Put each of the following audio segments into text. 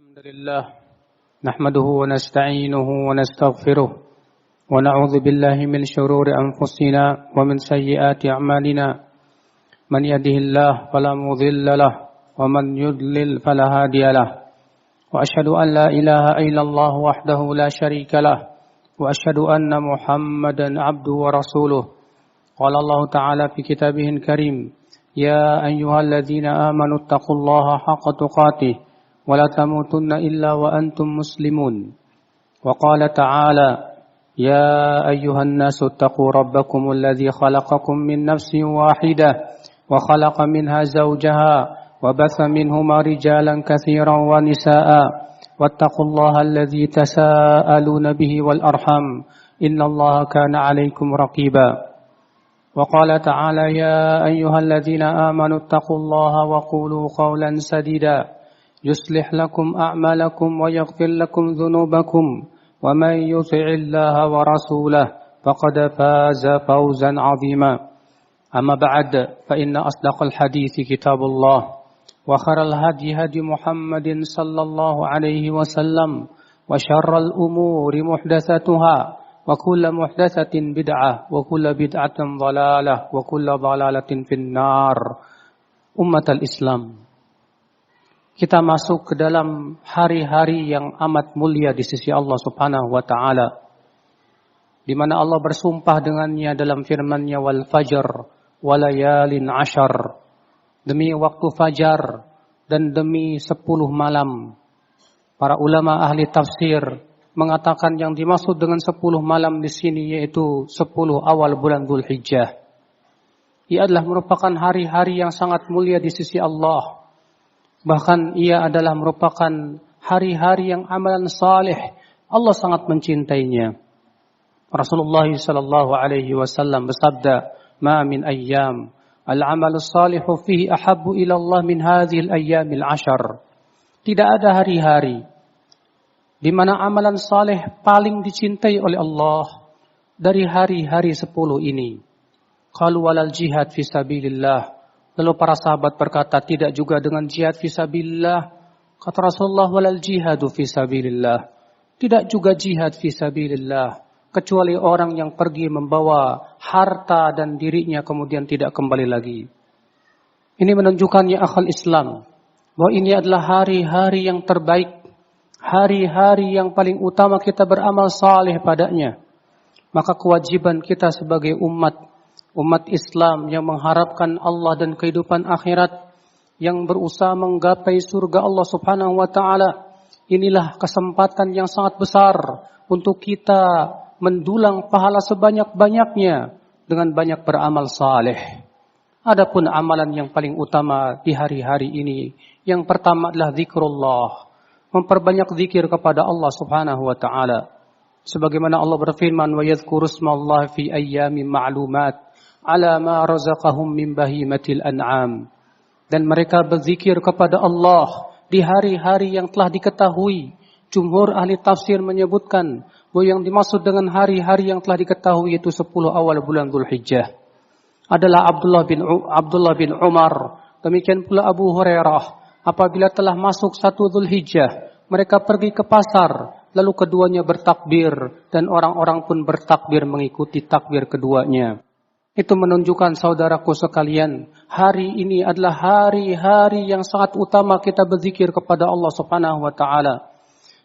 الحمد لله نحمده ونستعينه ونستغفره ونعوذ بالله من شرور أنفسنا ومن سيئات أعمالنا من يهده الله فلا مضل له ومن يضلل فلا هادي له وأشهد أن لا إله إلا الله وحده لا شريك له وأشهد أن محمدا عبده ورسوله قال الله تعالى في كتابه الكريم يا أيها الذين آمنوا اتقوا الله حق تقاته ولا تموتن إلا وأنتم مسلمون وقال تعالى يا أيها الناس اتقوا ربكم الذي خلقكم من نفس واحدة وخلق منها زوجها وبث منهما رجالا كثيرا ونساء واتقوا الله الذي تساءلون به والأرحم إن الله كان عليكم رقيبا وقال تعالى يا أيها الذين آمنوا اتقوا الله وقولوا قولا سديدا يصلح لكم أعمالكم ويغفر لكم ذنوبكم ومن يطع الله ورسوله فقد فاز فوزا عظيما أما بعد فإن أصدق الحديث كتاب الله وخير الهدي هدي محمد صلى الله عليه وسلم وشر الأمور محدثاتها وكل محدثة بدعة وكل بدعة ضلالة وكل ضلالة في النار أمة الإسلام. Kita masuk ke dalam hari-hari yang amat mulia di sisi Allah Subhanahu wa taala, di mana Allah bersumpah dengannya dalam firman-Nya wal fajr walayalin ashar, demi waktu fajar dan demi 10 malam. Para ulama ahli tafsir mengatakan yang dimaksud dengan 10 malam di sini yaitu 10 awal bulan Dzulhijjah. Ia adalah merupakan hari-hari yang sangat mulia di sisi Allah. Bahkan ia adalah merupakan hari-hari yang amalan saleh Allah sangat mencintainya. Rasulullah sallallahu alaihi wasallam bersabda, "Ma min ayyam al-'amalu salihu fihi ahabbu ila Allah min hadhihi al-ayyamil 'ashar." Tidak ada hari-hari di mana amalan saleh paling dicintai oleh Allah dari hari-hari 10 ini. Qalu walal jihad fi sabilillah. Lalu para sahabat berkata, tidak juga dengan jihad fi sabilillah. Kata Rasulullah, walal jihadu fi sabilillah. Tidak juga jihad fi sabilillah, kecuali orang yang pergi membawa harta dan dirinya kemudian tidak kembali lagi. Ini menunjukkan ya akhal Islam, bahwa ini adalah hari-hari yang terbaik, hari-hari yang paling utama kita beramal saleh padanya. Maka kewajiban kita sebagai umat Islam yang mengharapkan Allah dan kehidupan akhirat, yang berusaha menggapai surga Allah Subhanahu wa taala, inilah kesempatan yang sangat besar untuk kita mendulang pahala sebanyak-banyaknya dengan banyak beramal saleh. Adapun amalan yang paling utama di hari-hari ini, yang pertama adalah zikrullah, memperbanyak zikir kepada Allah Subhanahu wa taala. Sebagaimana Allah berfirman, wa yadhkurusmallahi fi ayyamin ma'lumat ala ma razaqahum min bahimatil an'am. Dan mereka berzikir kepada Allah di hari-hari yang telah diketahui. Jumhur ahli tafsir menyebutkan bahwa yang dimaksud dengan hari-hari yang telah diketahui itu 10 awal bulan Dzulhijjah adalah Abdullah bin Umar, demikian pula Abu Hurairah. Apabila telah masuk 1 Dzulhijjah, mereka pergi ke pasar, lalu keduanya bertakbir dan orang-orang pun bertakbir mengikuti takbir keduanya. Itu menunjukkan saudaraku sekalian, hari ini adalah hari-hari yang sangat utama kita berzikir kepada Allah Subhanahu wa taala.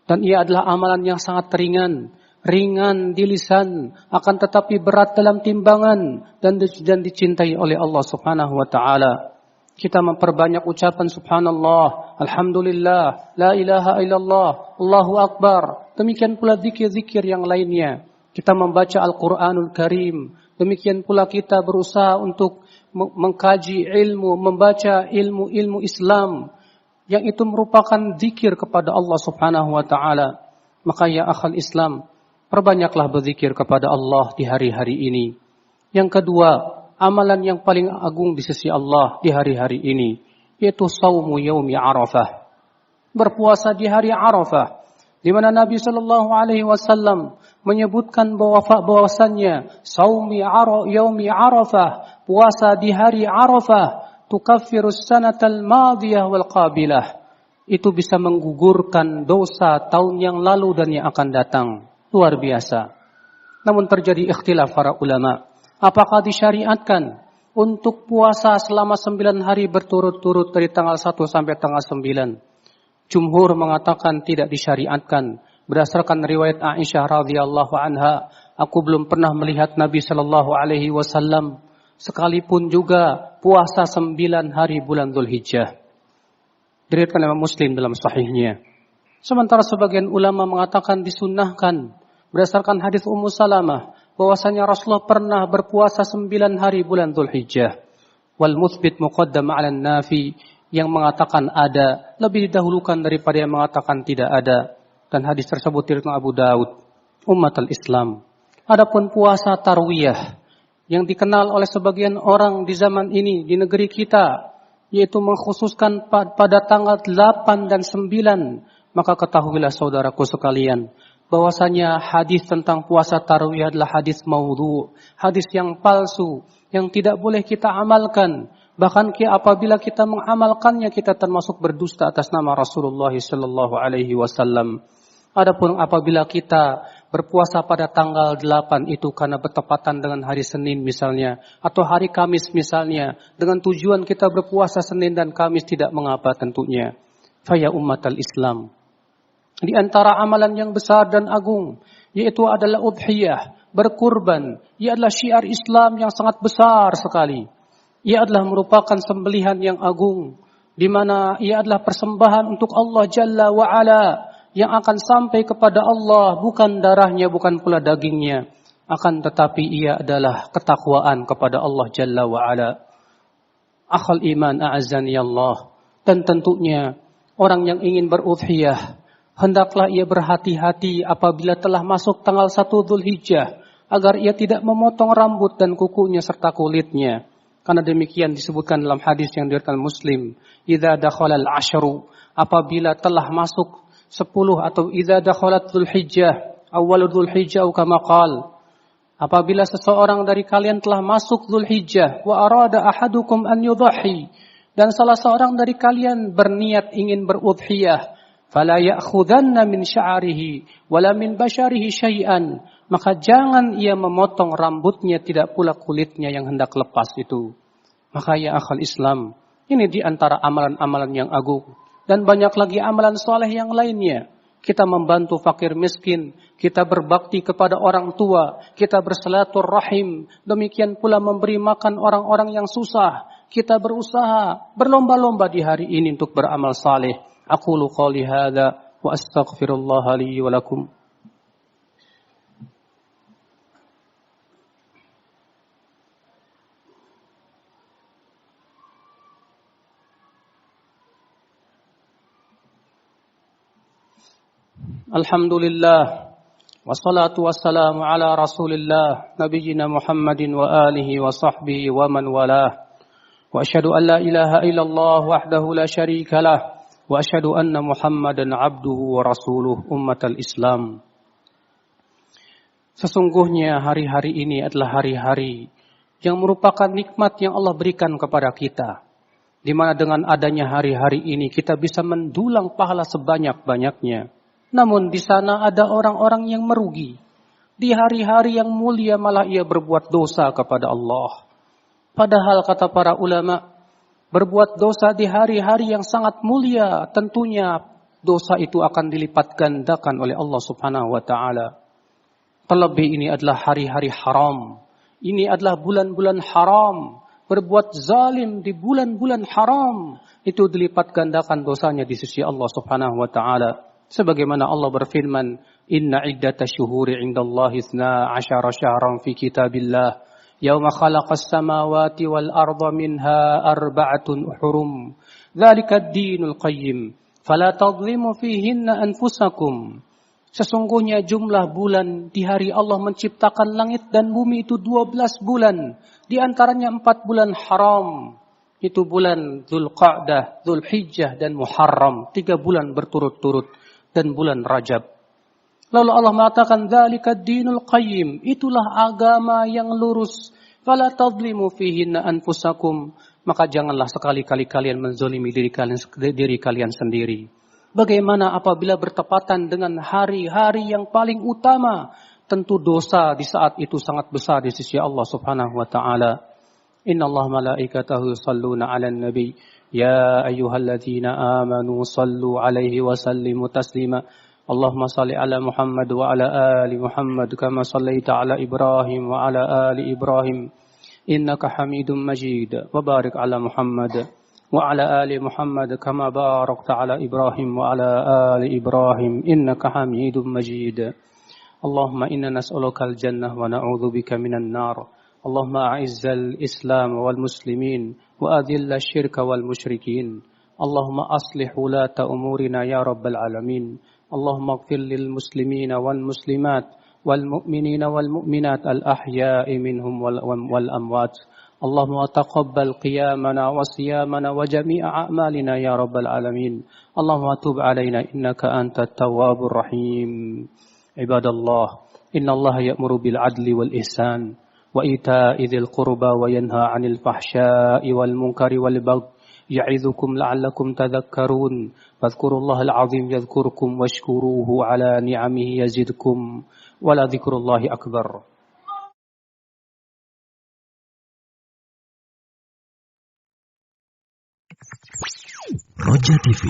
Dan ia adalah amalan yang sangat ringan di lisan, akan tetapi berat dalam timbangan dan dicintai oleh Allah Subhanahu wa taala. Kita memperbanyak ucapan subhanallah, alhamdulillah, la ilaha illallah, Allahu akbar. Demikian pula zikir-zikir yang lainnya. Kita membaca Al-Quranul Karim. Demikian pula kita berusaha untuk mengkaji ilmu, membaca ilmu-ilmu Islam, yang itu merupakan zikir kepada Allah Subhanahu wa taala. Maka ya akhal Islam, perbanyaklah berzikir kepada Allah di hari-hari ini. Yang kedua, amalan yang paling agung di sisi Allah di hari-hari ini, yaitu saumu yaumi Arafah. Berpuasa di hari Arafah, di mana Nabi sallallahu alaihi wasallam menyebutkan bahwasannya saumi yaumi Arafah, puasa di hari Arafah, tukaffirus sanatal madiyah wal qabilah, itu bisa menggugurkan dosa tahun yang lalu dan yang akan datang. Luar biasa. Namun terjadi ikhtilaf para ulama. Apakah disyariatkan untuk puasa selama 9 hari berturut-turut dari tanggal 1 sampai tanggal 9? Jumhur mengatakan tidak disyariatkan. Berdasarkan riwayat Aisyah radhiyallahu anha, aku belum pernah melihat Nabi sallallahu alaihi wasallam sekalipun juga puasa 9 hari bulan Dzulhijjah. Diriwayatkan oleh Muslim dalam sahihnya. Sementara sebagian ulama mengatakan disunnahkan berdasarkan hadis Ummu Salamah bahwasanya Rasulullah pernah berpuasa 9 hari bulan Dzulhijjah. Wal mutsbit muqaddam 'ala nafi, yang mengatakan ada lebih didahulukan daripada yang mengatakan tidak ada. Dan hadis tersebut diriwayatkan Abu Daud. Ummatul Islam. Adapun puasa tarwiyah yang dikenal oleh sebagian orang di zaman ini di negeri kita, yaitu mengkhususkan pada tanggal 8 dan 9, maka ketahuilah saudaraku sekalian, bahwasanya hadis tentang puasa tarwiyah adalah hadis maudhu, hadis yang palsu, yang tidak boleh kita amalkan. Bahkan apabila kita mengamalkannya, kita termasuk berdusta atas nama Rasulullah sallallahu alaihi wasallam. Adapun apabila kita berpuasa pada tanggal 8 itu karena bertepatan dengan hari Senin misalnya, atau hari Kamis misalnya, dengan tujuan kita berpuasa Senin dan Kamis, tidak mengapa tentunya. Faya ummatal Islam. Di antara amalan yang besar dan agung, yaitu adalah udhiyah, berkurban. Ia adalah syiar Islam yang sangat besar sekali. Ia adalah merupakan sembelihan yang agung, di mana ia adalah persembahan untuk Allah Jalla wa'ala, yang akan sampai kepada Allah, bukan darahnya, bukan pula dagingnya, akan tetapi ia adalah ketakwaan kepada Allah Jalla wa'ala. Akhal iman a'azzani Allah. Dan tentunya orang yang ingin berudhiyah, hendaklah ia berhati-hati apabila telah masuk tanggal 1 Dzulhijjah, agar ia tidak memotong rambut dan kukunya serta kulitnya. Karena demikian disebutkan dalam hadis yang diriwayatkan Muslim, idza dakhalal ashru, apabila telah masuk 10 atau idza dakhalat Dzulhijjah, awal Dzulhijjah kama qala, apabila seseorang dari kalian telah masuk Dzulhijjah, wa arada ahadukum an yudhi, dan salah seorang dari kalian berniat ingin berudhiyah, fala ya'khudanna min sya'rihi wala min basyarihi syai'an, maka jangan ia memotong rambutnya, tidak pula kulitnya yang hendak lepas itu. Maka ya akhal Islam, ini di antara amalan-amalan yang agung. Dan banyak lagi amalan soleh yang lainnya. Kita membantu fakir miskin, kita berbakti kepada orang tua, kita bersilaturahim, demikian pula memberi makan orang-orang yang susah. Kita berusaha, berlomba-lomba di hari ini untuk beramal saleh. Aqulu qawli hadza wa astaghfirullah li wa lakum. Alhamdulillah, wassalatu wassalamu ala rasulillah, nabiyyina Muhammadin wa alihi wa sahbihi wa man walah. Wa asyhadu an la ilaha illallah wahdahu la syarika lah, wa asyhadu anna Muhammadan abduhu wa rasuluh. Ummatal Islam. Sesungguhnya hari-hari ini adalah hari-hari yang merupakan nikmat yang Allah berikan kepada kita, di mana dengan adanya hari-hari ini kita bisa mendulang pahala sebanyak-banyaknya. Namun di sana ada orang-orang yang merugi. Di hari-hari yang mulia malah ia berbuat dosa kepada Allah. Padahal kata para ulama, berbuat dosa di hari-hari yang sangat mulia, tentunya dosa itu akan dilipat gandakan oleh Allah Subhanahu wa taala. Terlebih ini adalah hari-hari haram. Ini adalah bulan-bulan haram. Berbuat zalim di bulan-bulan haram, itu dilipat gandakan dosanya di sisi Allah Subhanahu wa taala. Sebagaimana Allah berfirman, inna iddatash syuhuri 'indallahi 12 syahran fi kitabillah yauma khalaqas samawati wal arda minha arba'atun hurum dzalika ad-dinul qayyim fala tadhlimu fihinna anfusakum. Sesungguhnya jumlah bulan di hari Allah menciptakan langit dan bumi itu 12 bulan, di antaranya 4 bulan haram. Itu bulan Dzulqa'dah, Dzulhijjah dan Muharram, 3 bulan berturut-turut, dan bulan Rajab. Lalu Allah mengatakan dzalika ad-dinul qayyim, itulah agama yang lurus. Fala tadhlimu fihinna anfusakum, maka janganlah sekali-kali kalian menzalimi diri kalian sendiri. Bagaimana apabila bertepatan dengan hari-hari yang paling utama? Tentu dosa di saat itu sangat besar di sisi Allah Subhanahu wa taala. Inna Allah malaikatahu yusalluna 'alan nabi ya ayyuhalladzina amanu sallu 'alaihi wa sallimu taslima. Allahumma salli 'ala Muhammad wa 'ala ali Muhammad kama sallaita 'ala Ibrahim wa 'ala ali Ibrahim innaka Hamidum Majid. Wa barik 'ala Muhammad وعلى آل محمد كما باركت على إبراهيم وعلى آل إبراهيم إنك حميد مجيد اللهم إنا نسألك الجنة ونعوذ بك من النار اللهم أعز الإسلام والمسلمين وأذل الشرك والمشركين اللهم أصلح ولاة أمورنا يا رب العالمين اللهم اغفر للمسلمين والمسلمات والمؤمنين والمؤمنات الأحياء منهم والأموات اللهم تقبل قيامنا وصيامنا وجميع أعمالنا يا رب العالمين اللهم تب علينا إنك أنت التواب الرحيم عباد الله إن الله يأمر بالعدل والإحسان وإيتاء ذي القربى وينهى عن الفحشاء والمنكر والبغي يعظكم لعلكم تذكرون فاذكروا الله العظيم يذكركم واشكروه على نعمه يزدكم ولذكر الله أكبر. Roja TV,